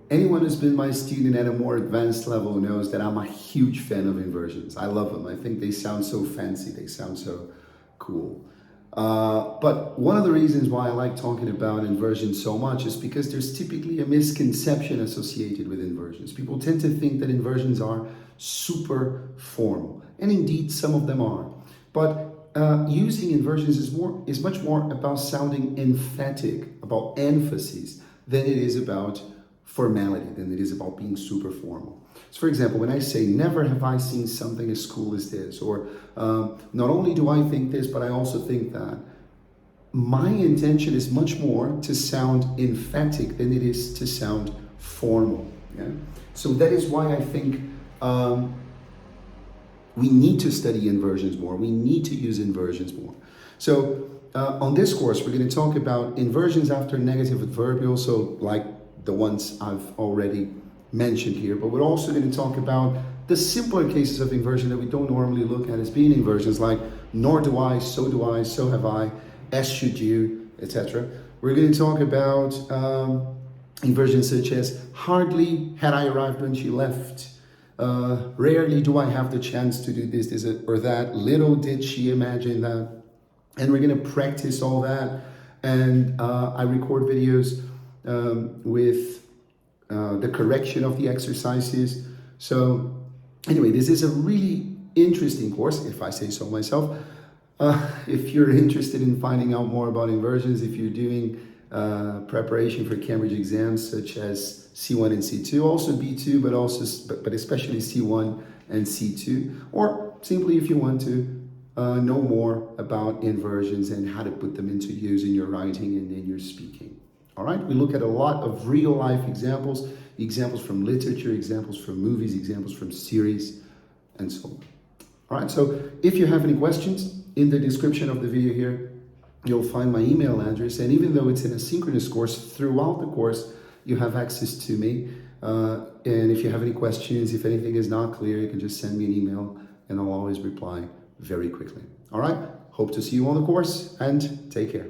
anyone who's been my student at a more advanced level knows that I'm a huge fan of inversions. I love them. I think they sound so fancy. They sound so cool. But one of the reasons why I like talking about inversions so much is because there's typically a misconception associated with inversions. People tend to think that inversions are super formal, and indeed some of them are. But using inversions is much more about sounding emphatic, about emphasis, than it is about formality, than it is about being super formal. So for example, when I say, never have I seen something as cool as this, or not only do I think this, but I also think that, my intention is much more to sound emphatic than it is to sound formal. Yeah? So that is why I think we need to study inversions more. We need to use inversions more. So on this course, we're going to talk about inversions after negative adverbials, so like the ones I've already mentioned here, but we're also going to talk about the simpler cases of inversion that we don't normally look at as being inversions, like nor do I, so have I, as should you, etc. We're going to talk about inversions such as hardly had I arrived when she left, rarely do I have the chance to do this or that, little did she imagine that. And we're going to practice all that, and I record videos with the correction of the exercises. So anyway, this is a really interesting course, if I say so myself. If you're interested in finding out more about inversions, if you're doing preparation for Cambridge exams such as C1 and C2, also B2, but especially C1 and C2, or simply if you want to know more about inversions and how to put them into use in your writing and in your speaking. All right, we look at a lot of real life examples from literature, examples from movies, examples from series, and so on. All right, so if you have any questions, in the description of the video here, you'll find my email address. And even though it's an asynchronous course, throughout the course, you have access to me. And if you have any questions, if anything is not clear, you can just send me an email and I'll always reply very quickly. All right, hope to see you on the course and take care.